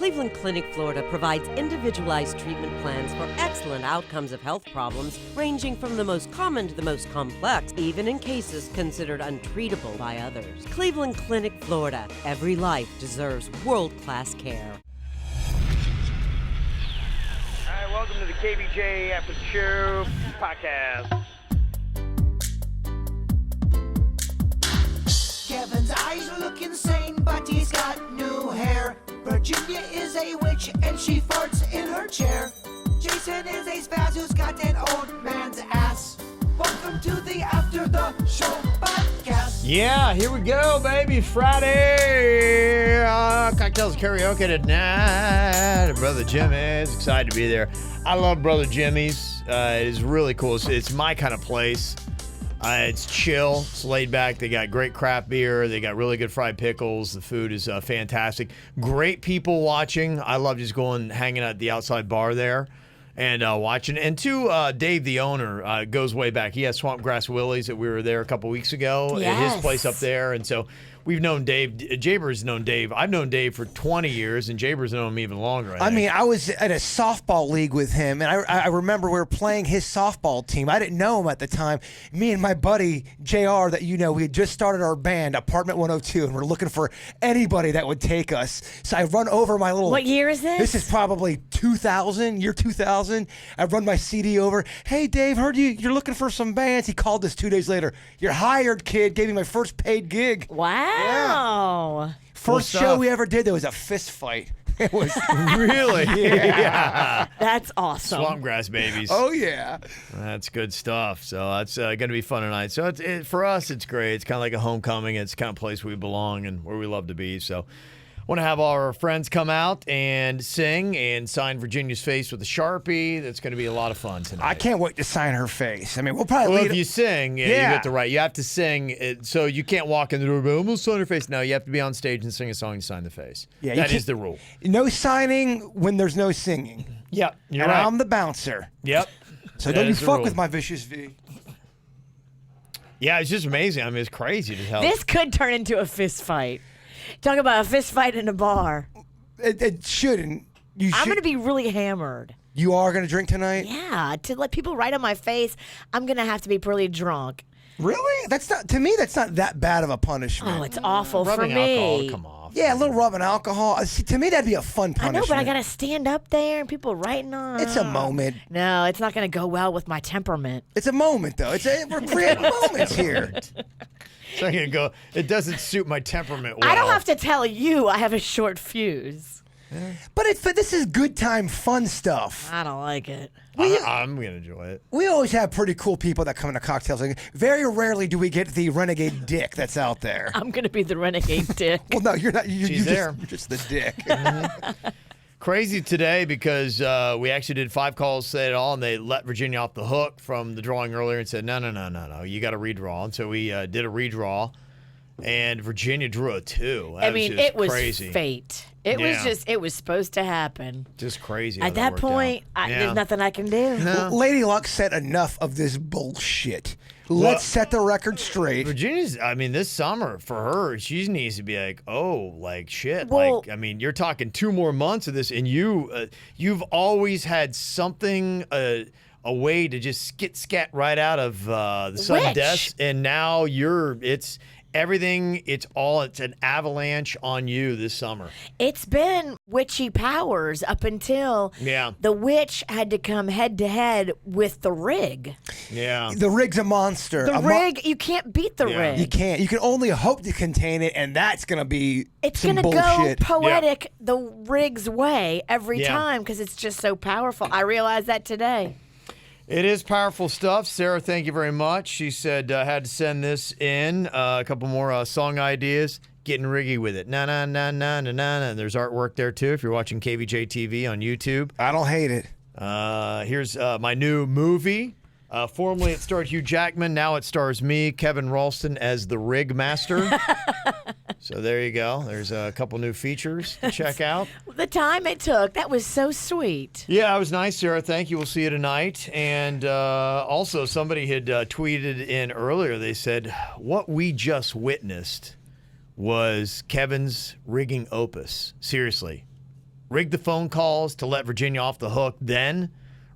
Cleveland Clinic, Florida provides individualized treatment plans for excellent outcomes of health problems ranging from the most common to the most complex, even in cases considered untreatable by others. Cleveland Clinic, Florida. Every life deserves world-class care. All right, welcome to the KVJ ATS Podcast. Kevin's eyes look insane, but he's got new hair. Virginia is a witch, and she farts in her chair. Jason is a spaz who's got an old man's ass. Welcome to the After the Show Podcast. Yeah, here we go, baby. Friday. Cocktails karaoke tonight. Brother Jimmy's excited to be there. I love Brother Jimmy's. It is really cool. It's my kind of place. It's chill. It's laid back. They got great craft beer. They got really good fried pickles. The food is fantastic. Great people watching. I love just going, hanging at the outside bar there and watching. And Dave, the owner, goes way back. He has Swamp Grass Willie's that we were there a couple weeks ago at his place up there. And so we've known Dave. Jaber's known Dave. I've known Dave for 20 years, and Jaber's known him even longer. I mean, I was at a softball league with him, and I remember we were playing his softball team. I didn't know him at the time. Me and my buddy, JR, that you know, we had just started our band, Apartment 102, and we're looking for anybody that would take us. So I run over my little... What year is this? This is probably 2000, year 2000. I run my CD over. Hey, Dave, heard you're looking for some bands. He called us 2 days later. You're hired, kid. Gave me my first paid gig. Wow. Yeah. First show we ever did, there was a fist fight. It was really? Yeah. That's awesome. Swamp Grass babies. Oh, yeah. That's good stuff. So that's going to be fun tonight. So for us, it's great. It's kind of like a homecoming. It's the kind of place we belong and where we love to be. So want to have all our friends come out and sing and sign Virginia's face with a Sharpie. That's going to be a lot of fun tonight. I can't wait to sign her face. I mean, we'll probably if you sing, you get the right. You have to sing, so you can't walk in the door and go, I'm going to sign her face. No, you have to be on stage and sing a song and sign the face. Yeah, that is the rule. No signing when there's no singing. Yep, you're and right. I'm the bouncer. Yep. So don't you fuck with my vicious V. Yeah, it's just amazing. I mean, it's crazy to tell. This could turn into a fist fight. Talk about a fist fight in a bar. It shouldn't. I'm going to be really hammered. You are going to drink tonight? Yeah. To let people write on my face, I'm going to have to be pretty drunk. Really? That's not, to me, that's not that bad of a punishment. Oh, it's awful for rubbing me. Alcohol to come off. Yeah, a little rubbing alcohol. See, to me, that'd be a fun punishment. I know, but I got to stand up there and people writing on. It's a moment. No, it's not going to go well with my temperament. It's a moment, though. We're creating moments here. So I'm gonna go. It doesn't suit my temperament well. I don't have to tell you I have a short fuse. But this is good time, fun stuff. I don't like it. I'm gonna enjoy it. We always have pretty cool people that come into cocktails. Very rarely do we get the renegade dick that's out there. I'm gonna be the renegade dick. Well, no, you're not. You're there. You're just the dick. Crazy today because we actually did 5 calls, said it all, and they let Virginia off the hook from the drawing earlier and said, no, you got to redraw. And so we did a redraw, and Virginia drew a 2. It was crazy. Fate. It was supposed to happen. Just crazy. At that point, there's nothing I can do. No. Lady Luck said enough of this bullshit. Let's set the record straight. Virginia's, this summer for her, she needs to be like, shit. Well, you're talking 2 more months of this, and you've always had something, a way to just scat right out of the sudden deaths, and now it's everything. It's an avalanche on you this summer. It's been witchy powers up until the witch had to come head to head with the rig. Yeah. The rig's a monster. The rig, you can't beat the rig. You can't. You can only hope to contain it, and that's going to be It's going to go poetic the rig's way every time because it's just so powerful. I realized that today. It is powerful stuff. Sarah, thank you very much. She said had to send this in. A couple more song ideas. Getting riggy with it. Na na na na na na. There's artwork there too. If you're watching KVJ TV on YouTube, I don't hate it. Here's my new movie. Formerly it starred Hugh Jackman. Now it stars me, Kevin Ralston, as the Rig Master. So there you go. There's a couple new features to check out. The time it took, that was so sweet. Yeah, it was nice, Sarah. Thank you. We'll see you tonight. And also, somebody had tweeted in earlier. They said, what we just witnessed was Kevin's rigging opus. Seriously. Rig the phone calls to let Virginia off the hook. Then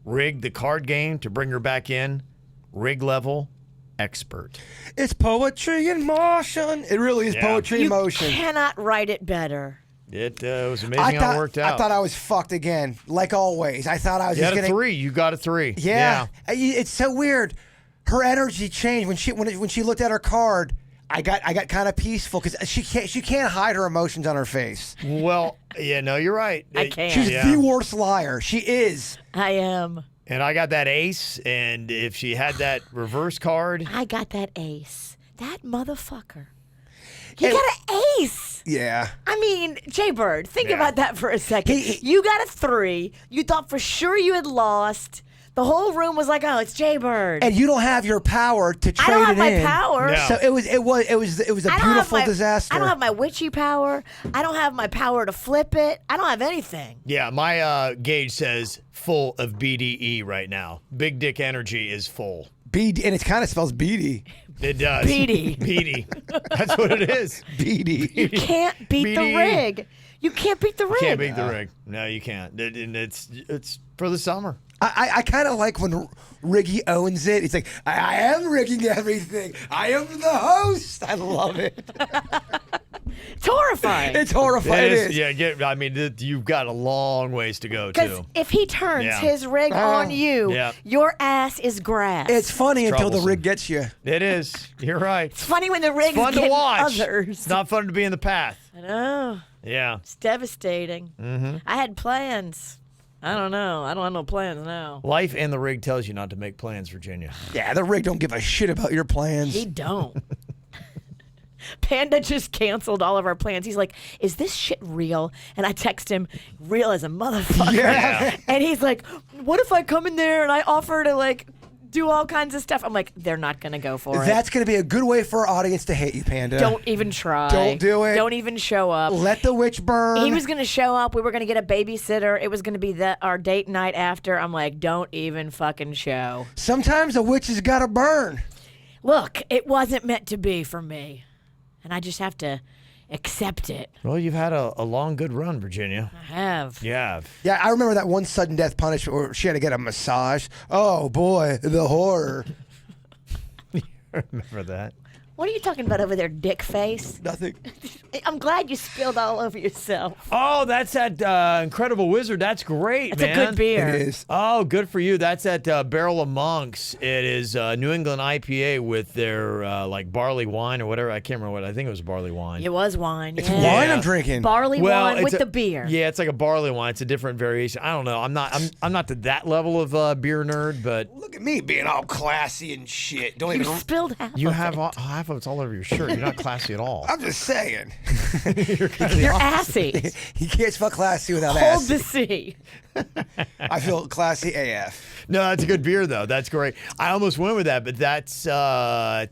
rig the card game to bring her back in. Rig level expert. It's poetry in motion. It really is poetry in motion. You cannot write it better. It was amazing how it worked out. I thought I was fucked again, like always. I thought I was just getting 3. You got a 3. Yeah. It's so weird. Her energy changed when she looked at her card. I got kind of peaceful because she can't hide her emotions on her face. Well, yeah, no, you're right. I can't. She's the worst liar. She is. I am. And I got that ace, and if she had that reverse card. I got that ace. That motherfucker. You got an ace. Yeah. I mean, Jay Bird, think about that for a second. You got a 3. You thought for sure you had lost. The whole room was like, "Oh, it's Jay Bird." And you don't have your power to trade it in. I don't have my power. No. So it was a beautiful disaster. I don't have my witchy power. I don't have my power to flip it. I don't have anything. Yeah, my gauge says full of BDE right now. Big dick energy is full. BD, and it kind of spells beady. It does. BD. BD. That's what it is. BD. You can't beat the BD. rig. You can't beat the rig. Can't beat the rig. No, you can't. And it's for the summer. I kind of like when Riggy owns it. He's like, I am rigging everything. I am the host. I love it. It's horrifying. It's horrifying. It is. Yeah, I mean, you've got a long ways to go, Because too. if he turns his rig on you, your ass is grass. It's funny until the troublesome. rig gets you. It is. You're right. It's funny when the rig Fun to gets watch. others. It's not fun to be in the path. I know. Yeah. It's devastating. Mm-hmm. I had plans. I don't know. I don't have no plans now. Life and the rig tells you not to make plans, Virginia. Yeah, the rig don't give a shit about your plans. He don't. Panda just canceled all of our plans. He's like, "Is this shit real?" And I text him, "Real as a motherfucker." Yeah. And he's like, "What if I come in there and I offer to like do all kinds of stuff?" I'm like, "They're not gonna go for it." That's going to be a good way for our audience to hate you, Panda. Don't even try. Don't do it. Don't even show up. Let the witch burn. He was going to show up. We were going to get a babysitter. It was going to be our date night after. I'm like, don't even fucking show. Sometimes a witch has got to burn. Look, it wasn't meant to be for me. And I just have to accept it. Well, you've had a long, good run, Virginia. I have. You have. Yeah, I remember that one sudden death punishment where she had to get a massage. Oh, boy, the horror. Remember that. What are you talking about over there, dick face? Nothing. I'm glad you spilled all over yourself. Oh, that's that Incredible Wizard. That's great, It's man. a good beer. It is. Oh, good for you. That's at Barrel of Monks. It is New England IPA with their like barley wine or whatever. I can't remember what. I think it was barley wine. It was wine. It's yeah. wine I'm drinking. Barley wine it's with the beer. Yeah, it's like a barley wine. It's a different variation. I don't know. I'm not to that level of beer nerd, but Look at me being all classy and shit. Don't You even. spilled half you of have it. half of it's all over your shirt. You're not classy at all. I'm just saying. You're assy. You can't spell classy without Hold ass. the C. I feel classy AF. No, that's a good beer though. That's great. I almost went with that, but that's a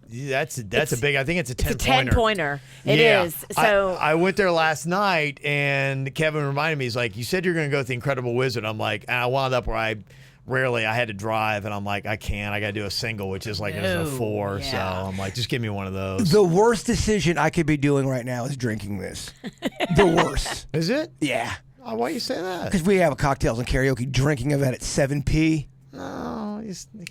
big. I think it's a 10 It's a 10-pointer. It is. So I went there last night, and Kevin reminded me. He's like, "You said you're going to go with the Incredible Wizard." I'm like, and I wound up where I had to drive, and I'm like, I can't. I got to do a single, which is like a 4. yeah. So I'm like, just give me one of those. The worst decision I could be doing right now is drinking this. The worst. Is it? Yeah. Oh, why you say that? Because we have a cocktails and karaoke drinking event at 7p. No,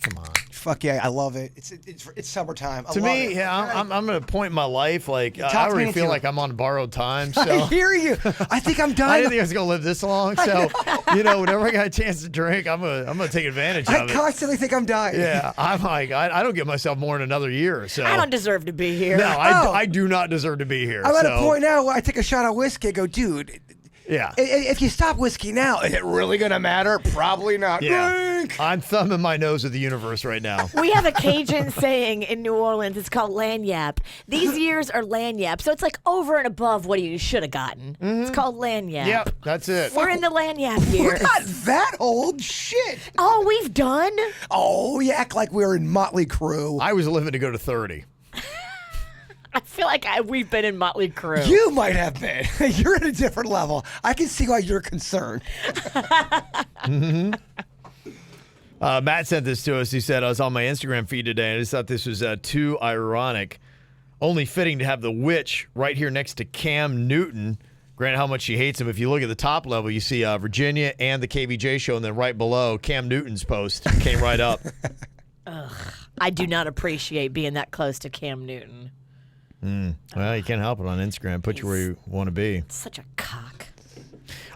come on. Fuck yeah, I love it. It's summertime. I To love me, it. yeah, I'm at a point in my life like I Talk me already into feel it. like I'm on borrowed time. So I hear you. I think I'm I dying. didn't think I was gonna live this long. So whenever I got a chance to drink, I'm gonna take advantage I of it. constantly think I'm dying. Yeah, I'm like I don't give myself more than another year. So I don't deserve to be here. No, Oh. I do not deserve to be here. I'm at a so, point now where I take a shot of whiskey and go, dude, Yeah. if you stop whiskey now, is it really going to matter? Probably not. Yeah. Drink. I'm thumbing my nose at the universe right now. We have a Cajun saying in New Orleans. It's called lagniappe. These years are lagniappe, so it's like over and above what you should have gotten. It's called lagniappe. Yep, that's it. We're in the lagniappe We're years. not that old. Shit. Oh, we've done. Oh, you act like we're in Motley Crue. I was living to go to 30. I feel like we've been in Motley Crue. You might have been. You're at a different level. I can see why you're concerned. Matt sent this to us. He said, I was on my Instagram feed today, and I just thought this was too ironic. Only fitting to have the witch right here next to Cam Newton. Granted, how much she hates him. If you look at the top level, you see Virginia and the KVJ show, and then right below, Cam Newton's post came right up. Ugh, I do not appreciate being that close to Cam Newton. Well, you can't help it on Instagram. Put you where you want to be. Such a cock.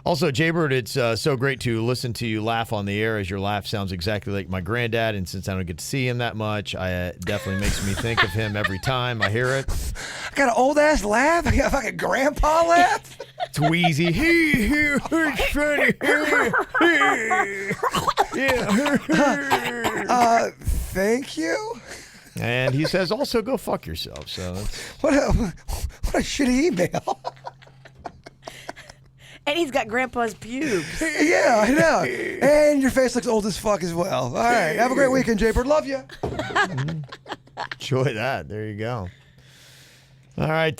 Also, Jaybird, it's so great to listen to you laugh on the air, as your laugh sounds exactly like my granddad. And since I don't get to see him that much, it definitely makes me think of him every time I hear it. I got an old-ass laugh? I got a fucking grandpa laugh? It's wheezy. It's funny. Yeah. Thank you? And he says, also go fuck yourself. So What a shitty email. And he's got Grandpa's pubes. Yeah, I know. And your face looks old as fuck as well. All right. Have a great weekend, Jaybird. Love you. enjoy that. There you go. All right.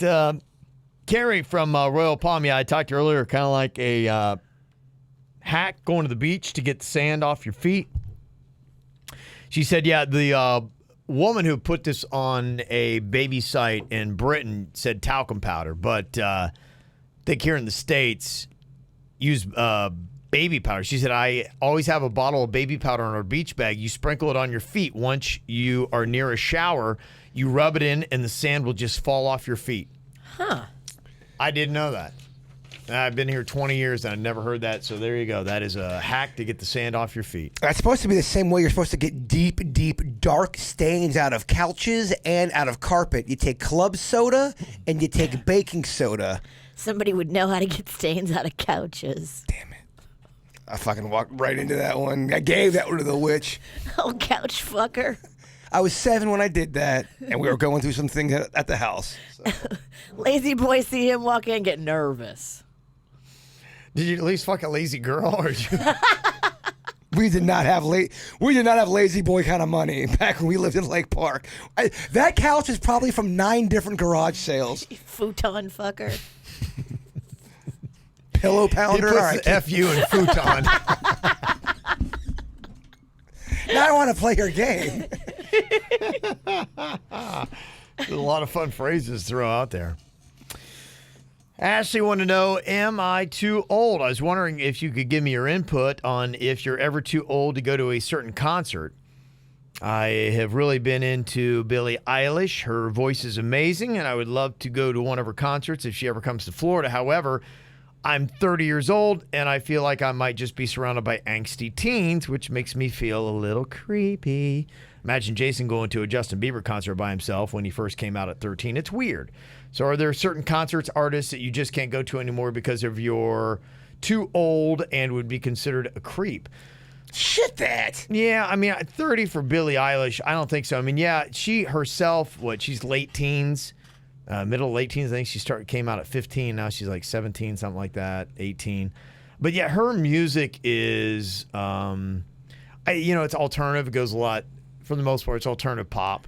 Carrie from Royal Palm. Yeah, I talked earlier, kind of like a hack going to the beach to get the sand off your feet. She said, yeah, the woman who put this on a baby site in Britain said talcum powder, but I think here in the States, use baby powder. She said, I always have a bottle of baby powder in our beach bag. You sprinkle it on your feet. Once you are near a shower, you rub it in, and the sand will just fall off your feet. Huh. I didn't know that. I've been here 20 years, and I've never heard that. So there you go. That is a hack to get the sand off your feet. That's supposed to be the same way you're supposed to get deep, dark stains out of couches and out of carpet. You take club soda and you take baking soda. Somebody would know how to get stains out of couches. Damn it. I fucking walked right into that one. I gave that one to the witch. Oh, couch fucker. I was 7 when I did that, and we were going through some things at the house. So. Lazy boy see him walk in and get nervous. Did you at least fuck a lazy girl? Or did you... We did not have lazy boy kind of money back when we lived in Lake Park. That couch is probably from 9 different garage sales. Futon fucker. Pillow He pounder. puts All right, the F-U in futon. now I want to play your game. There's a lot of fun phrases to throw out there. Ashley wanted to know, am I too old? I was wondering if you could give me your input on if you're ever too old to go to a certain concert. I have really been into Billie Eilish. Her voice is amazing, and I would love to go to one of her concerts if she ever comes to Florida. However, I'm 30 years old, and I feel like I might just be surrounded by angsty teens, which makes me feel a little creepy. Imagine Jason going to a Justin Bieber concert by himself when he first came out at 13. It's weird. So are there certain concerts, artists that you just can't go to anymore because of you're too old and would be considered a creep? Shit that. Yeah, I mean, 30 for Billie Eilish, I don't think so. I mean, yeah, she herself, she's late teens, middle late teens. I think she came out at 15. Now she's like 17, something like that, 18. But yeah, her music is, it's alternative. It goes a lot, for the most part, it's alternative pop.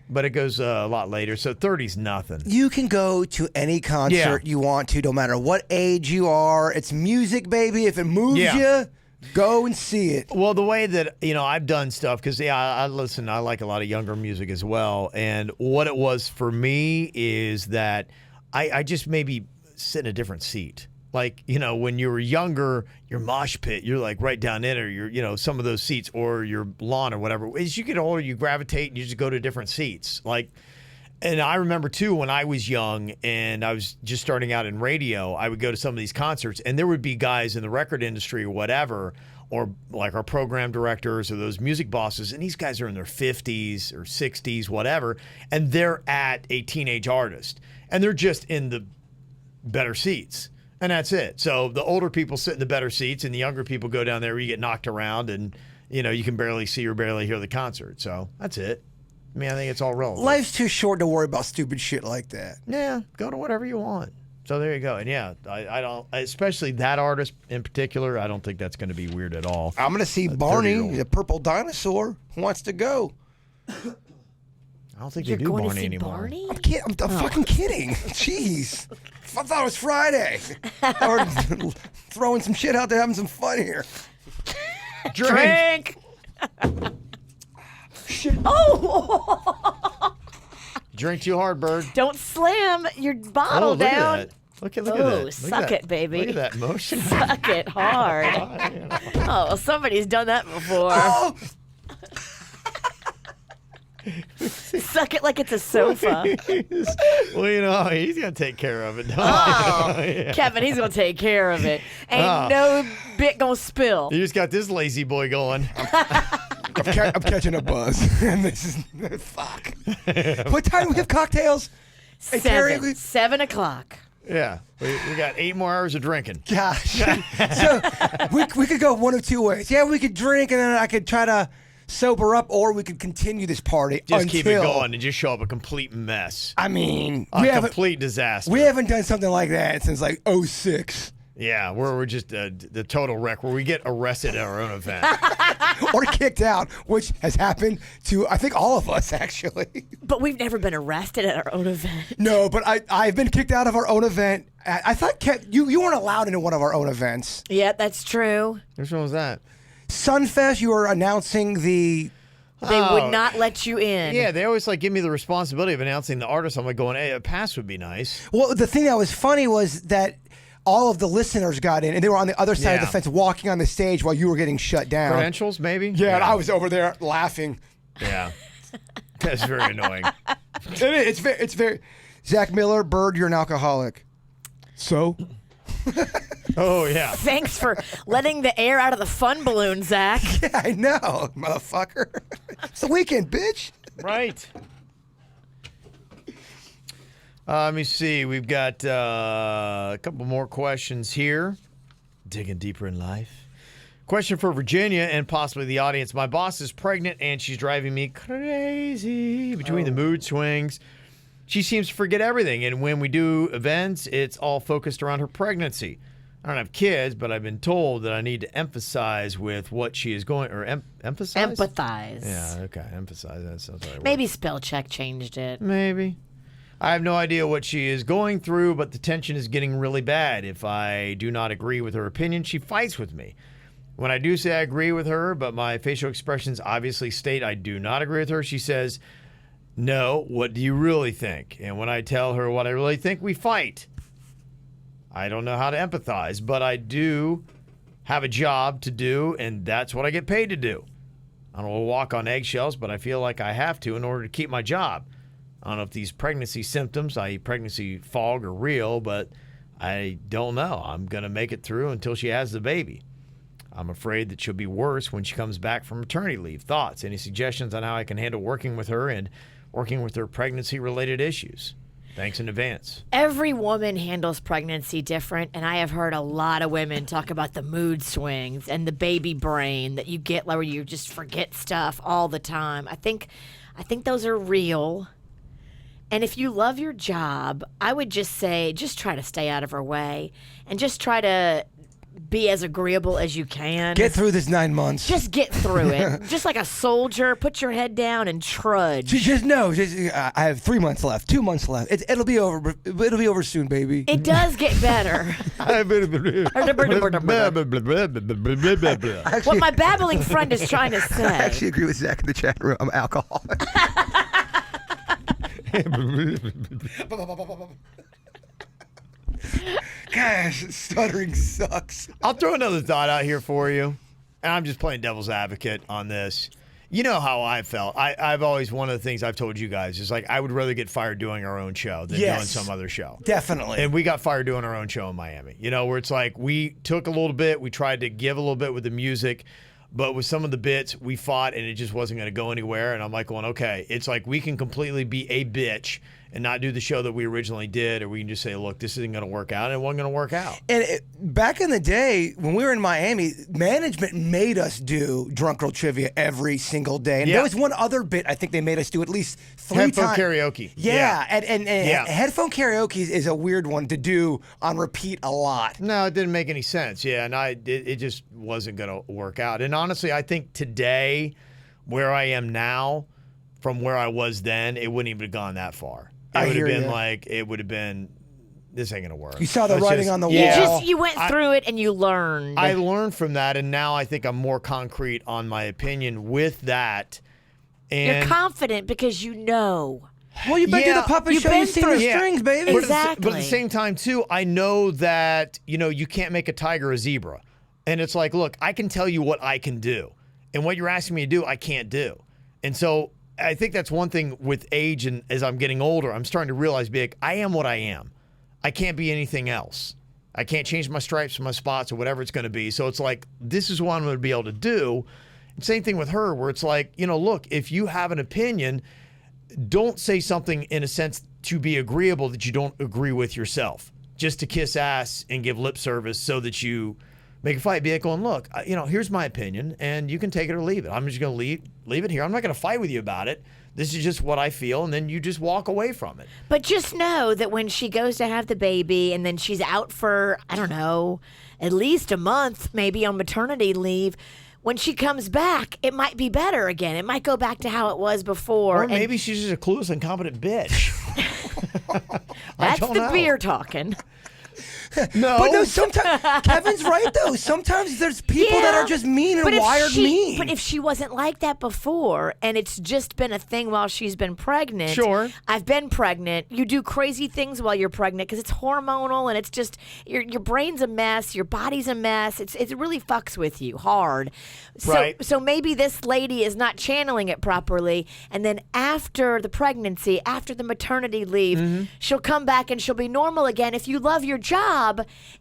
But it goes a lot later, so 30's nothing. You can go to any concert you want to, no matter what age you are. It's music, baby. If it moves you, go and see it. Well, the way that, I've done stuff, because, I like a lot of younger music as well. And what it was for me is that I just maybe sit in a different seat. Like, when you were younger, your mosh pit, you're like right down in it, or you're, some of those seats, or your lawn or whatever. As you get older, you gravitate and you just go to different seats. And I remember too, when I was young and I was just starting out in radio, I would go to some of these concerts and there would be guys in the record industry or whatever, or like our program directors or those music bosses. And these guys are in their 50s or 60s, whatever. And they're at a teenage artist and they're just in the better seats. And that's it. So the older people sit in the better seats and the younger people go down there where you get knocked around and, you can barely see or barely hear the concert. So that's it. I mean, I think it's all relevant. Life's too short to worry about stupid shit like that. Yeah, go to whatever you want. So there you go. And yeah, I don't, especially that artist in particular, I don't think that's going to be weird at all. I'm going to see Barney, the purple dinosaur, who wants to go. I don't think You're they do going Barney to see anymore. Barney? I'm fucking kidding. Jeez. I thought it was Friday. Or throwing some shit out there, having some fun here. Drink. Oh! Drink too hard, bird. Don't slam your bottle Look at down. that. Look at that. Suck it, baby. Look at that motion. Suck it hard. Oh, well, somebody's done that before. Oh, Suck it like it's a sofa. Well, he's going to take care of it. Oh, Kevin, he's going to take care of it. Ain't no bit going to spill. You just got this lazy boy going. I'm catching a buzz. And this is fuck. What time do we have cocktails? Hey, Terry, 7 o'clock. Yeah. We got 8 more hours of drinking. Gosh. So we could go one of two ways. Yeah, we could drink and then I could try to sober up, or we could continue this party Just keep it going and just show up a complete mess. I mean, a complete disaster. We haven't done something like that since like 2006. Yeah, we're just the total wreck where we get arrested at our own event. Or kicked out, which has happened to, I think, all of us, actually. But we've never been arrested at our own event. No, but I've been kicked out of our own event. I thought you weren't allowed into one of our own events. Yeah, that's true. Which one was that? Sunfest, you were announcing the... They would not let you in. Yeah, they always give me the responsibility of announcing the artist. I'm going, hey, a pass would be nice. Well, the thing that was funny was that all of the listeners got in, and they were on the other side of the fence walking on the stage while you were getting shut down. Credentials, maybe? Yeah, and I was over there laughing. Yeah. That's very annoying. It's very... Zach Miller, Bird, you're an alcoholic. So? Oh, yeah. Thanks for letting the air out of the fun balloon, Zach. Yeah, I know, motherfucker. It's the weekend, bitch. Right. Let me see. We've got a couple more questions here. Digging deeper in life. Question for Virginia and possibly the audience. My boss is pregnant and she's driving me crazy between the mood swings. She seems to forget everything. And when we do events, it's all focused around her pregnancy. I don't have kids, but I've been told that I need to emphasize with what she is going, or emphasize? Empathize. Yeah, okay. Emphasize. That sounds right. Maybe spell check changed it. Maybe. I have no idea what she is going through, but the tension is getting really bad. If I do not agree with her opinion, she fights with me. When I do say I agree with her, but my facial expressions obviously state I do not agree with her, she says, no, what do you really think? And when I tell her what I really think, we fight. I don't know how to empathize, but I do have a job to do, and that's what I get paid to do. I don't want to walk on eggshells, but I feel like I have to in order to keep my job. I don't know if these pregnancy symptoms, i.e. pregnancy fog, are real, but I don't know. I'm going to make it through until she has the baby. I'm afraid that she'll be worse when she comes back from maternity leave. Thoughts? Any suggestions on how I can handle working with her and working with her pregnancy-related issues? Thanks in advance. Every woman handles pregnancy different, and I have heard a lot of women talk about the mood swings and the baby brain that you get where you just forget stuff all the time. I think those are real. And if you love your job, I would just say, just try to stay out of her way and just try to be as agreeable as you can. Get through this 9 months. Just get through it. Just like a soldier, put your head down and trudge. Just know, I have 3 months left, 2 months left. It'll be over. It'll be over soon, baby. It does get better. What my babbling friend is trying to say. I actually agree with Zach in the chat room. I'm alcoholic. Gosh, stuttering sucks. I'll throw another thought out here for you, and I'm just playing devil's advocate on this. You know how I felt. I've always, one of the things I've told you guys is I would rather get fired doing our own show than doing some other show. Definitely. And we got fired doing our own show in Miami. Where it's we took a little bit, we tried to give a little bit with the music, but with some of the bits, we fought and it just wasn't going to go anywhere. And I'm going, okay, it's we can completely be a bitch and not do the show that we originally did, or we can just say, look, this isn't going to work out, and it wasn't going to work out. And back in the day, when we were in Miami, management made us do Drunk Girl Trivia every single day. And there was one other bit I think they made us do at least 3 times. Headphone karaoke. Yeah. And headphone karaoke is a weird one to do on repeat a lot. No, it didn't make any sense. Yeah, and it just wasn't going to work out. And honestly, I think today, where I am now, from where I was then, it wouldn't even have gone that far. It would have been, this ain't going to work. You saw the writing on the wall. You went through it and you learned. I learned from that, and now I think I'm more concrete on my opinion with that. And you're confident because you know. Well, you've been to Yeah. the puppet You've show. been You've seen through- the Yeah. strings, baby. Exactly. But at the same time, too, I know that, you can't make a tiger a zebra. And it's like, look, I can tell you what I can do. And what you're asking me to do, I can't do. And so I think that's one thing with age, and as I'm getting older, I'm starting to realize, I am what I am. I can't be anything else. I can't change my stripes or my spots or whatever it's going to be. So it's like, this is what I'm going to be able to do. And same thing with her, where it's like, look, if you have an opinion, don't say something in a sense to be agreeable that you don't agree with yourself, just to kiss ass and give lip service so that you make a fight. Be like going, look, here's my opinion, and you can take it or leave it. I'm just going to leave it here. I'm not going to fight with you about it. This is just what I feel, and then you just walk away from it. But just know that when she goes to have the baby and then she's out for, I don't know, at least a month, maybe on maternity leave, when she comes back, it might be better again. It might go back to how it was before. Or maybe she's just a clueless, incompetent bitch. That's don't the know. beer talking. No. But no, sometimes Kevin's right though. Sometimes there's people that are just mean and wired mean. But if she wasn't like that before, and it's just been a thing while she's been pregnant. Sure. I've been pregnant. You do crazy things while you're pregnant because it's hormonal and it's just your brain's a mess, your body's a mess. It really fucks with you hard. Right. So maybe this lady is not channeling it properly, and then after the pregnancy, after the maternity leave, she'll come back and she'll be normal again. If you love your job,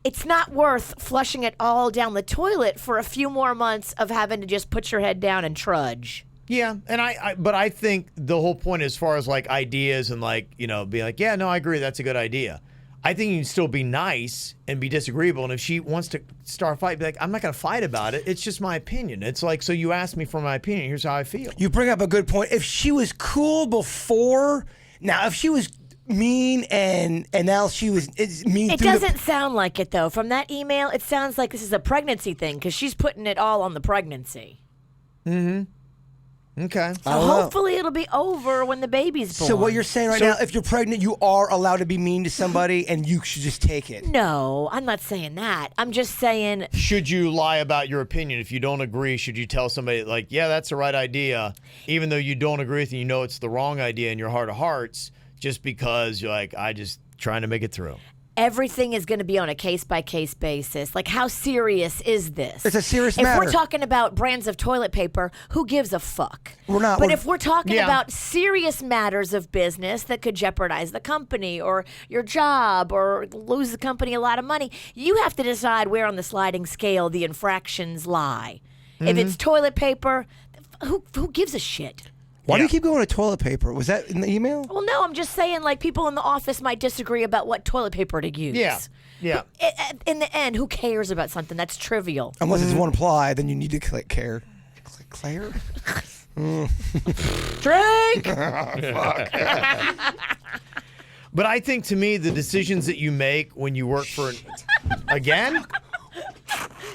it's not worth flushing it all down the toilet for a few more months of having to just put your head down and trudge. Yeah, and but I think the whole point as far as like ideas and like, be like, yeah, no, I agree, that's a good idea. I think you can still be nice and be disagreeable. And if she wants to start a fight, be like, I'm not going to fight about it. It's just my opinion. It's like, so you asked me for my opinion. Here's how I feel. You bring up a good point. If she was cool before, now if she was mean and now she was mean. It doesn't sound like it, though. From that email, it sounds like this is a pregnancy thing because she's putting it all on the pregnancy. Okay. So hopefully it'll be over when the baby's born. So what you're saying right now, if you're pregnant, you are allowed to be mean to somebody and you should just take it. No, I'm not saying that. I'm just saying Should you lie about your opinion? If you don't agree, should you tell somebody like, yeah, that's the right idea, even though you don't agree with it, you know it's the wrong idea in your heart of hearts, just because you're like, I just trying to make it through. everything is going to be on a case-by-case basis. Like, how serious is this? It's a serious if matter. If we're talking about brands of toilet paper, who gives a fuck? We're not. But We're- if we're talking Yeah. about serious matters of business that could jeopardize the company or your job or lose the company a lot of money, you have to decide where on the sliding scale the infractions lie. If it's toilet paper, who gives a shit? Why do you Yeah. keep going to toilet paper? Was that in the email? Well, no, I'm just saying, like, people in the office might disagree about what toilet paper to use. Yeah. In the end, who cares about something that's trivial? Unless it's one ply, then you need to click care. Click Claire? Drink! But I think, to me, the decisions that you make when you work for again.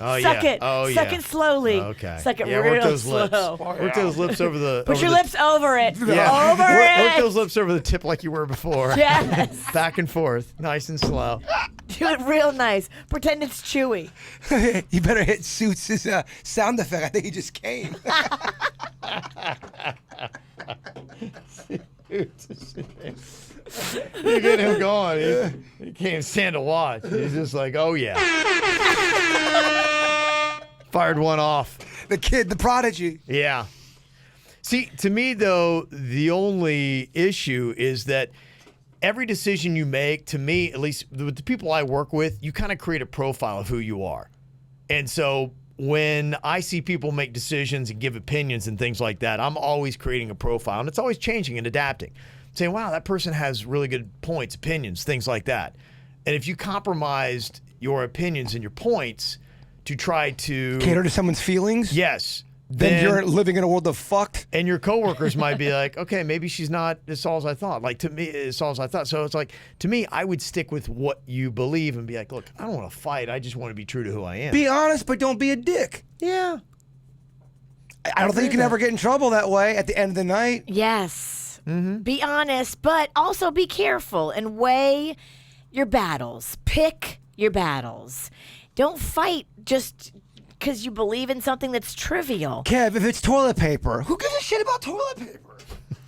Oh Suck yeah. it. Oh yeah. Suck it slowly. Okay. Suck it yeah, real work those slow. lips. Work those lips over the. Put over your the, lips over it. Yeah. Over Work it. those lips over the tip like you were before. Yes. Back and forth, nice and slow. Do it real nice. Pretend it's chewy. You better hit Suits' sound effect. I think he just came. You get him going. He can't stand to watch. He's just like, oh yeah. Fired one off. The kid, the prodigy. Yeah. See, to me, though, the only issue is that every decision you make, to me, at least with the people I work with, you kind of create a profile of who you are. And so when I see people make decisions and give opinions and things like that, I'm always creating a profile, and it's always changing and adapting. Saying, wow, that person has really good points, opinions, things like that. And if you compromised your opinions and your points to try to Cater to someone's feelings? yes, Then you're living in a world of fucked. and your coworkers might be like, okay, maybe she's not as tall as I thought. Like, to me, as tall as I thought. So it's like, to me, I would stick with what you believe and be like, look, I don't want to fight. I just want to be true to who I am. Be honest, but don't be a dick. Yeah. I don't think you can ever get in trouble that way at the end of the night. Yes. Be honest, but also be careful and weigh your battles. Pick your battles. Don't fight just because you believe in something that's trivial. Kev, if it's toilet paper, who gives a shit about toilet paper?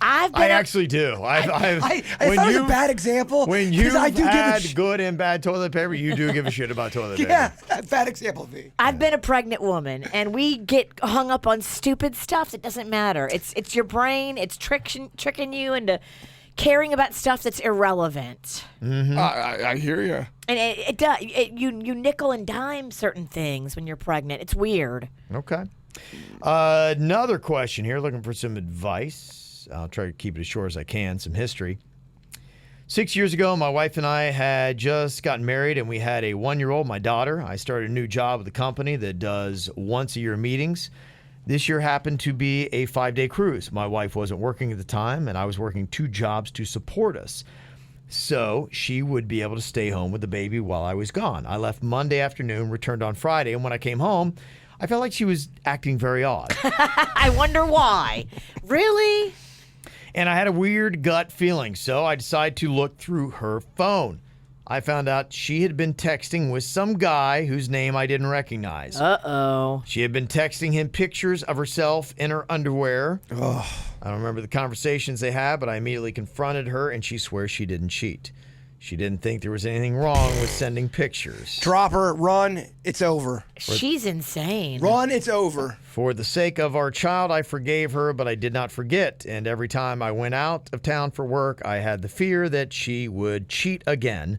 I actually do. If I was a bad example, when you I do had give a good and bad toilet paper, you do give a shit about toilet paper. Yeah, bad example, V. I've been a pregnant woman, and we get hung up on stupid stuff that doesn't matter. It's your brain. It's tricking you into caring about stuff that's irrelevant. Mm-hmm. I hear you. And it does. You nickel and dime certain things when you're pregnant. It's weird. Okay. Another question here, looking for some advice. I'll try to keep it as short as I can, some history. 6 years ago, my wife and I had just gotten married, and we had a 1-year-old, my daughter. I started a new job with a company that does once-a-year meetings. This year happened to be a 5-day cruise. My wife wasn't working at the time, and I was working 2 jobs to support us. So she would be able to stay home with the baby while I was gone. I left Monday afternoon, returned on Friday, and when I came home, I felt like she was acting very odd. I wonder why. Really? And I had a weird gut feeling, so I decided to look through her phone. I found out she had been texting with some guy whose name I didn't recognize. Uh-oh. She had been texting him pictures of herself in her underwear. I don't remember the conversations they had, but I immediately confronted her, and she swears she didn't cheat. She didn't think there was anything wrong with sending pictures. Drop her, run, it's over. She's insane. Run, it's over. For the sake of our child, I forgave her, but I did not forget. And every time I went out of town for work, I had the fear that she would cheat again.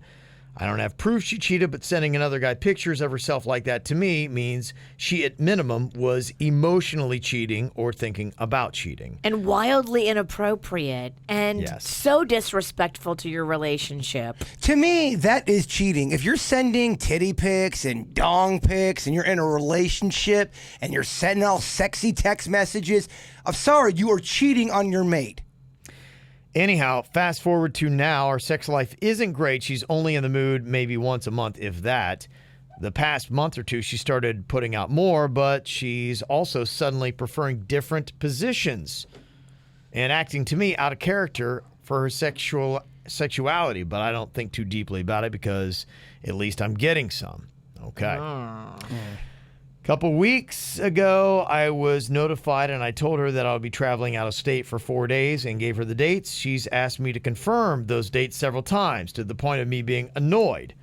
I don't have proof she cheated, but sending another guy pictures of herself like that to me means she, at minimum, was emotionally cheating or thinking about cheating. And wildly inappropriate and Yes. so disrespectful to your relationship. To me, that is cheating. If you're sending titty pics and dong pics and you're in a relationship and you're sending all sexy text messages, I'm sorry, you are cheating on your mate. Anyhow, fast forward to now, our sex life isn't great. She's only in the mood maybe once a month, if that. The past month or two, she started putting out more, but she's also suddenly preferring different positions and acting to me out of character for her sexuality. But I don't think too deeply about it because at least I'm getting some. Okay. Couple weeks ago, I was notified and I told her that I'll be traveling out of state for 4 days and gave her the dates. She's asked me to confirm those dates several times to the point of me being annoyed.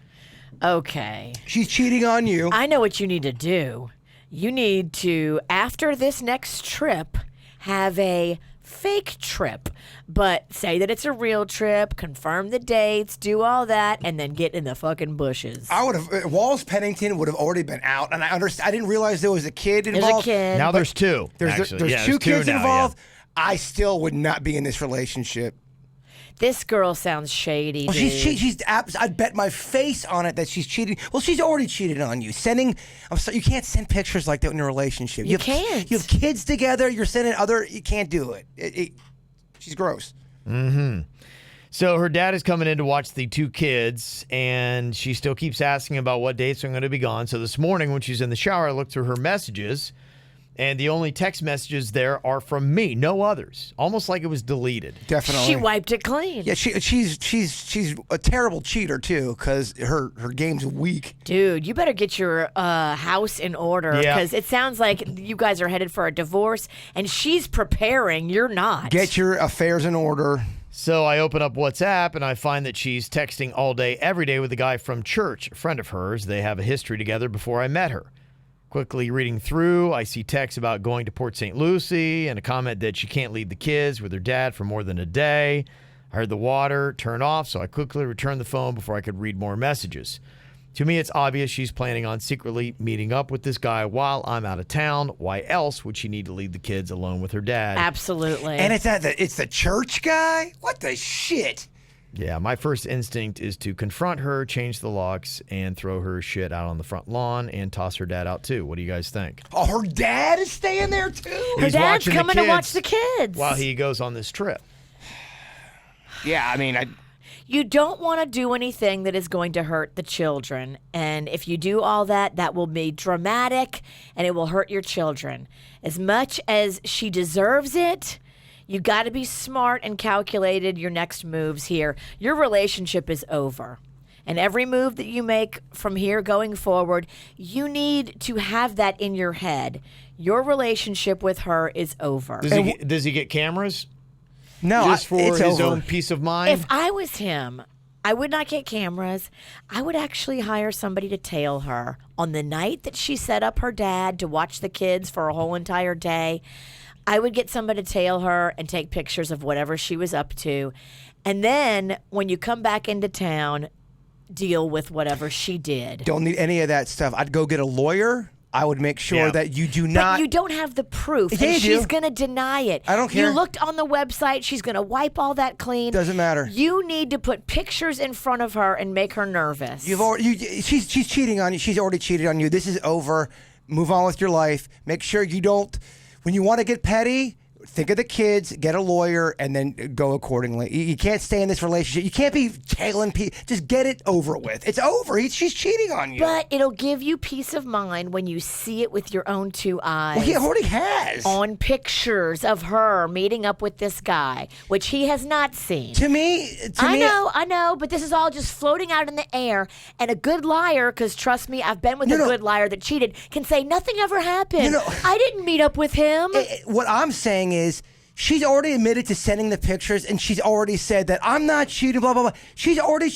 Okay. She's cheating on you. I know what you need to do. You need to, after this next trip, have a fake trip, but say that it's a real trip, confirm the dates, do all that, and then get in the fucking bushes. I would have, Walls Pennington would have already been out, and I didn't realize there was a kid There's involved. a kid. Now there's 2. There's actually. two There's kids now, involved. Yeah. I still would not be in this relationship. This girl sounds shady, Well, dude. I'd bet my face on it that she's cheating. Well, she's already cheated on you. I'm sorry, you can't send pictures like that in a relationship. You can't. You have kids together. You're sending you can't do it. She's gross. Mm-hmm. So her dad is coming in to watch the 2 kids, and she still keeps asking about what dates I'm going to be gone. So this morning when she's in the shower, I looked through her messages, and the only text messages there are from me, no others. Almost like it was deleted. Definitely. She wiped it clean. Yeah, she's a terrible cheater too, because her game's weak. Dude, you better get your house in order Yeah. because it sounds like you guys are headed for a divorce and she's preparing. You're not. Get your affairs in order. So I open up WhatsApp, and I find that she's texting all day, every day with a guy from church, a friend of hers. They have a history together before I met her. Quickly reading through, I see texts about going to Port St. Lucie and a comment that she can't leave the kids with her dad for more than a day. I heard the water turn off, so I quickly returned the phone before I could read more messages. To me, it's obvious she's planning on secretly meeting up with this guy while I'm out of town. Why else would she need to leave the kids alone with her dad? Absolutely. And it's the church guy? What the shit? Yeah, my first instinct is to confront her, change the locks, and throw her shit out on the front lawn and toss her dad out too. What do you guys think? Oh, her dad is staying there too? Her He's dad's watching the coming to watch kids the kids. while he goes on this trip. Yeah, I mean, You don't want to do anything that is going to hurt the children. And if you do all that, that will be dramatic and it will hurt your children. As much as she deserves it, you got to be smart and calculated your next moves here. Your relationship is over. And every move that you make from here going forward, you need to have that in your head. Your relationship with her is over. Does he get cameras? No, just for it's his over. own peace of mind? If I was him, I would not get cameras. I would actually hire somebody to tail her on the night that she set up her dad to watch the kids for a whole entire day. I would get somebody to tail her and take pictures of whatever she was up to. And then when you come back into town, deal with whatever she did. Don't need any of that stuff. I'd go get a lawyer. I would make sure that you do not. But you don't have the proof, Yeah, and you she's do. going to deny it. I don't care. You looked on the website. She's going to wipe all that clean. Doesn't matter. You need to put pictures in front of her and make her nervous. She's cheating on you. She's already cheated on you. This is over. Move on with your life. Make sure you don't. When you want to get petty, think of the kids, get a lawyer, and then go accordingly. You can't stay in this relationship. You can't be tailing people. Just get it over with. It's over. She's cheating on you. But it'll give you peace of mind when you see it with your own two eyes. Well, he already has. On pictures of her meeting up with this guy, which he has not seen. I know, but this is all just floating out in the air. And a good liar, because trust me, I've been with a good liar that cheated, can say nothing ever happened. I didn't meet up with him. What I'm saying is, she's already admitted to sending the pictures, and she's already said that I'm not cheating. Blah blah blah. She's already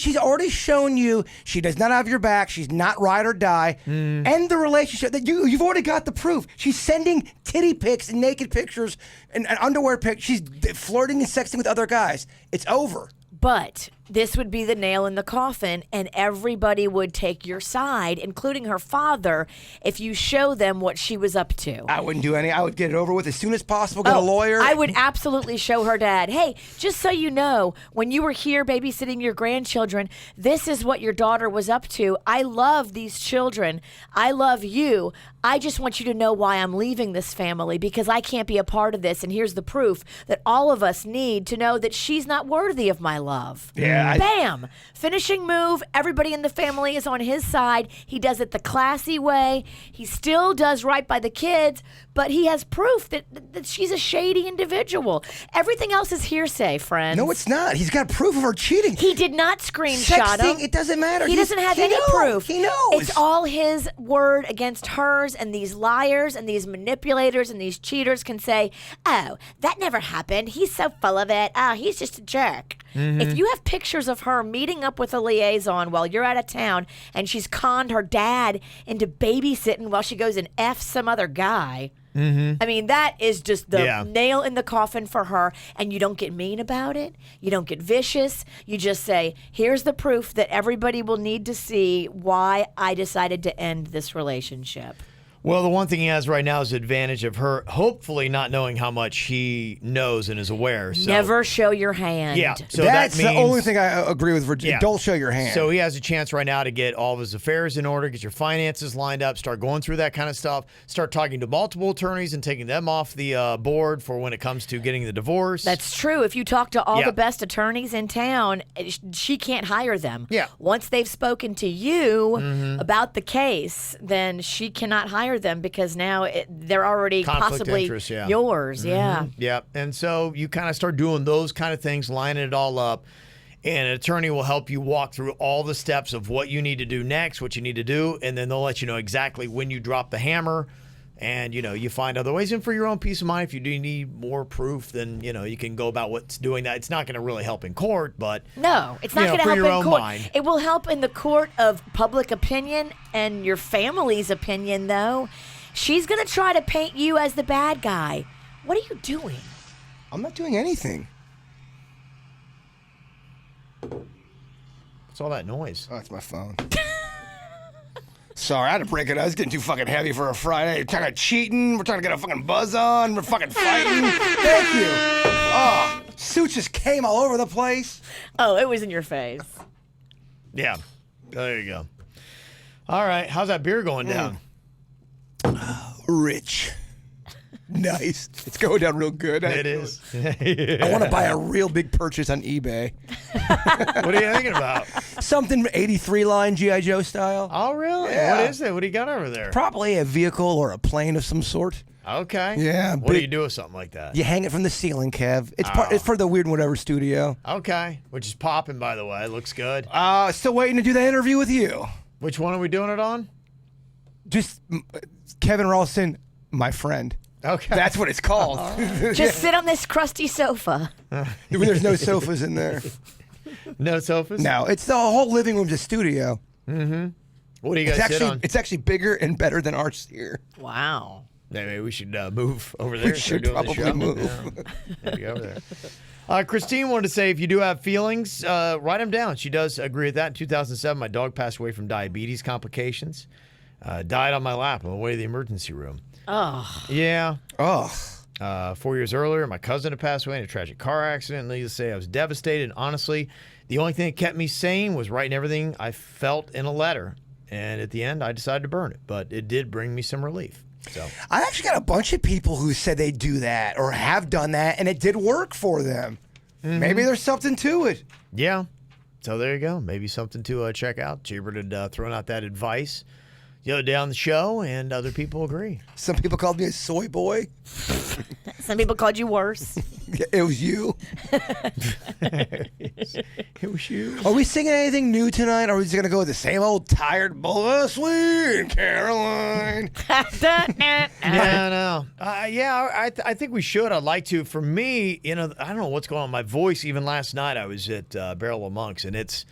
shown you she does not have your back. She's not ride or die. End the relationship. That you've already got the proof. She's sending titty pics and naked pictures and underwear pics. She's flirting and sexting with other guys. It's over. But this would be the nail in the coffin, and everybody would take your side, including her father, if you show them what she was up to. I wouldn't do any. I would get it over with as soon as possible, get a lawyer. I would absolutely show her dad, hey, just so you know, when you were here babysitting your grandchildren, this is what your daughter was up to. I love these children. I love you. I just want you to know why I'm leaving this family, because I can't be a part of this. And here's the proof that all of us need to know that she's not worthy of my love. Yeah. Bam! Finishing move. Everybody in the family is on his side. He does it the classy way. He still does right by the kids, but he has proof that she's a shady individual. Everything else is hearsay, friends. No, it's not. He's got proof of her cheating. He did not screenshot Sexting, him. it doesn't matter. He doesn't have any proof. He knows. It's all his word against hers, and these liars and these manipulators and these cheaters can say, oh, that never happened. He's so full of it. Oh, he's just a jerk. If you have pictures of her meeting up with a liaison while you're out of town and she's conned her dad into babysitting while she goes and F some other guy, I mean, that is just the nail in the coffin for her. And you don't get mean about it. You don't get vicious. You just say, here's the proof that everybody will need to see why I decided to end this relationship. Well, the one thing he has right now is the advantage of her hopefully not knowing how much he knows and is aware. So. Never show your hand. Yeah. So that's that means, the only thing I agree with Virginia. Yeah. Don't show your hand. So he has a chance right now to get all of his affairs in order, get your finances lined up, start going through that kind of stuff, start talking to multiple attorneys and taking them off the board for when it comes to getting the divorce. That's true. If you talk to all the best attorneys in town, she can't hire them. Yeah. Once they've spoken to you about the case, then she cannot hire them because now they're already Conflict possibly interest, yours. Yeah. Yeah. And so you kind of start doing those kind of things, lining it all up. And an attorney will help you walk through all the steps of what you need to do next, what you need to do, and then they'll let you know exactly when you drop the hammer. And, you find other ways. And for your own peace of mind, if you do need more proof, then, you can go about what's doing that. It's not going to really help in court, but... No, it's not going to for help your in own court. mind. It will help in the court of public opinion and your family's opinion, though. She's going to try to paint you as the bad guy. What are you doing? I'm not doing anything. What's all that noise? Oh, it's my phone. Sorry, I had to break it up. It's getting too fucking heavy for a Friday. We're talking about cheating. We're trying to get a fucking buzz on. We're fucking fighting. Thank you. Oh, suits just came all over the place. Oh, it was in your face. Yeah. There you go. All right. How's that beer going down? Rich. Nice. It's going down real good. It is. I want to buy a real big purchase on eBay. What are you thinking about? Something 83 line G.I. Joe style. Oh, really? Yeah. What is it? What do you got over there? Probably a vehicle or a plane of some sort. Okay. Yeah, What do big- you do with something like that? You hang it from the ceiling, Kev. It's for the Weird and Whatever studio. Okay. Which is popping, by the way. It looks good. Still waiting to do that interview with you. Which one are we doing it on? Just Kevin Ralston, my friend. Okay. That's what it's called. Just sit on this crusty sofa. There's no sofas in there. No sofas? No, it's the whole living room's a studio. Mm-hmm. What do you guys sit on? It's actually bigger and better than ours here. Wow. Maybe we should move over there. We should probably move. Yeah. Maybe go over there. Christine wanted to say, if you do have feelings, write them down. She does agree with that. In 2007, my dog passed away from diabetes complications. Died on my lap on the way to the emergency room. Oh. Yeah. Oh. 4 years earlier, my cousin had passed away in a tragic car accident. Needless to say, I was devastated. And honestly, the only thing that kept me sane was writing everything I felt in a letter. And at the end, I decided to burn it. But it did bring me some relief. So I actually got a bunch of people who said they do that or have done that, and it did work for them. Mm-hmm. Maybe there's something to it. Yeah. So there you go. Maybe something to check out. Cheever had thrown out that advice the other day on the show, and other people agree. Some people called me a soy boy. Some people called you worse. It was you. It was you. Are we singing anything new tonight, or are we just going to go with the same old tired bull, sweet Caroline? No. I think we should. I'd like to. For me, I don't know what's going on with my voice. Even last night, I was at Barrel of Monks, and it's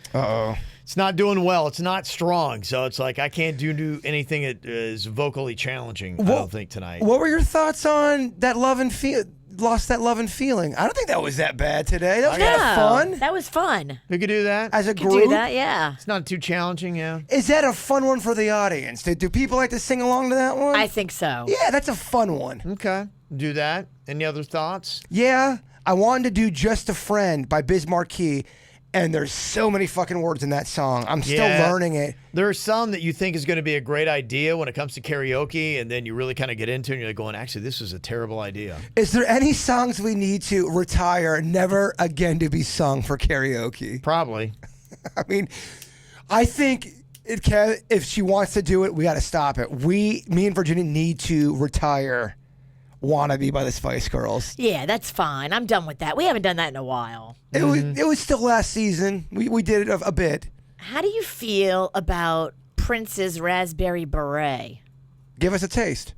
not doing well. It's not strong. So it's like I can't do anything that is vocally challenging, I don't think, tonight. What were your thoughts on that love and lost that love and feeling? I don't think that was that bad today. That was kind of fun. That was fun. We could do that. As a Could group? do that, yeah. It's not too challenging, yeah. Is that a fun one for the audience? Do people like to sing along to that one? I think so. Yeah, that's a fun one. Okay. Do that. Any other thoughts? Yeah, I wanted to do Just a Friend by Biz Markie, and there's so many fucking words in that song. I'm still learning it. There are some that you think is going to be a great idea when it comes to karaoke, and then you really kind of get into it, and you're like going, actually, this is a terrible idea. Is there any songs we need to retire, never again to be sung for karaoke? Probably. I mean, I think if she wants to do it, we got to stop it. Me and Virginia need to retire Wannabe by the Spice Girls. Yeah, that's fine. I'm done with that. We haven't done that in a while. It was still last season. We did it a bit. How do you feel about Prince's Raspberry Beret? Give us a taste.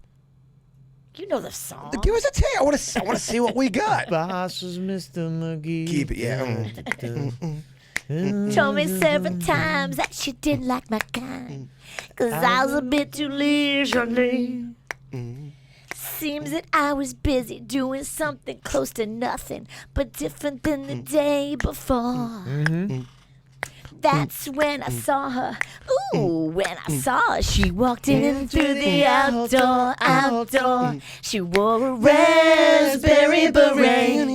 You know the song. Give us a taste. I want to see what we got. Boss is Mr. McGee. Keep it, yeah. Told me several times that she didn't like my kind, 'cause I was a bit too leisurely. Seems that I was busy doing something close to nothing, but different than the day before. That's when I saw her. Ooh, when I saw her, she walked in through the outdoor. She wore a raspberry beret,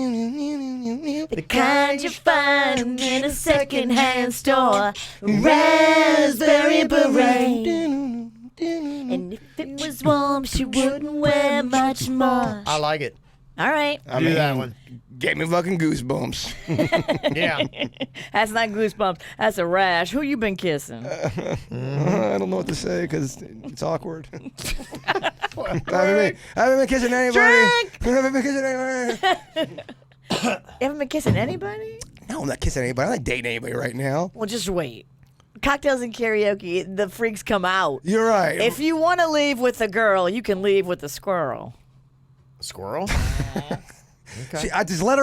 the kind you find in a secondhand store. Raspberry beret. And if it was warm, she wouldn't wear much more. I like it. All right. Do that one. Gave me fucking goosebumps. Yeah. That's not goosebumps. That's a rash. Who you been kissing? I don't know what to say because it's awkward. I haven't been kissing anybody. Drink! I haven't been kissing anybody. You haven't been kissing anybody? No, I'm not kissing anybody. I'm not dating anybody right now. Well, just wait. Cocktails and karaoke, the freaks come out. You're right. If you want to leave with a girl, you can leave with a squirrel. Squirrel? Okay. See, I just let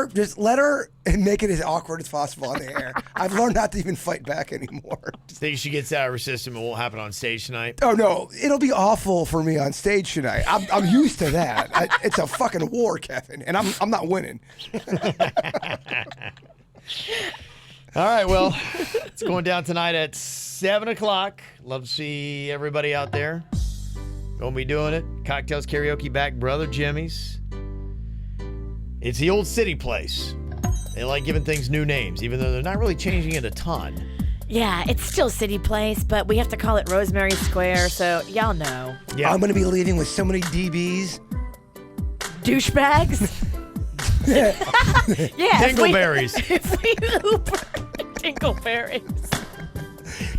her and make it as awkward as possible on the air. I've learned not to even fight back anymore. Think she gets out of her system and won't happen on stage tonight? Oh no, it'll be awful for me on stage tonight. I'm used to that. It's a fucking war, Kevin, and I'm not winning. All right, well, it's going down tonight at 7 o'clock. Love to see everybody out there. Gonna be doing it. Cocktails Karaoke back, Brother Jimmy's. It's the old city place. They like giving things new names, even though they're not really changing it a ton. Yeah, it's still City Place, but we have to call it Rosemary Square, so y'all know. Yeah. I'm gonna be leaving with so many DBs. Douchebags? Yeah. Dingleberries. If we Uber Dingleberries.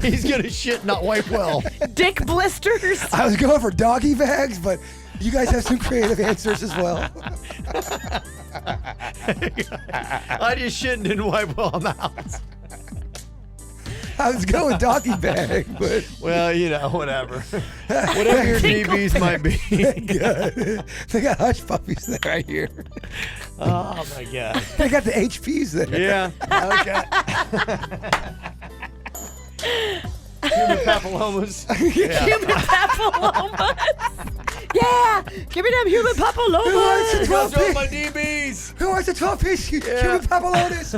He's gonna shit, not wipe well. Dick blisters. I was going for doggy bags, but you guys have some creative answers as well. I just shit and didn't wipe well. I'm out. I was going doggy bag, but Well, whatever. Whatever your DBs might be. good. They got hush puppies there right here. Oh, my God. They got the HPs there. Yeah. Okay. Human papillomas. Yeah. Human papillomas. Yeah, give me them human Who wants papillomas. a 12 Those are piece? my DBs. Who wants a 12-piece human papillomas?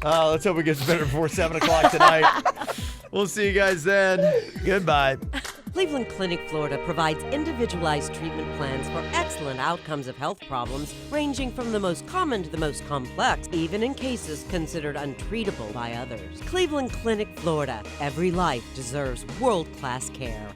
Let's hope it gets better before 7 o'clock tonight. We'll see you guys then. Goodbye. Cleveland Clinic, Florida provides individualized treatment plans for excellent outcomes of health problems ranging from the most common to the most complex, even in cases considered untreatable by others. Cleveland Clinic, Florida. Every life deserves world-class care.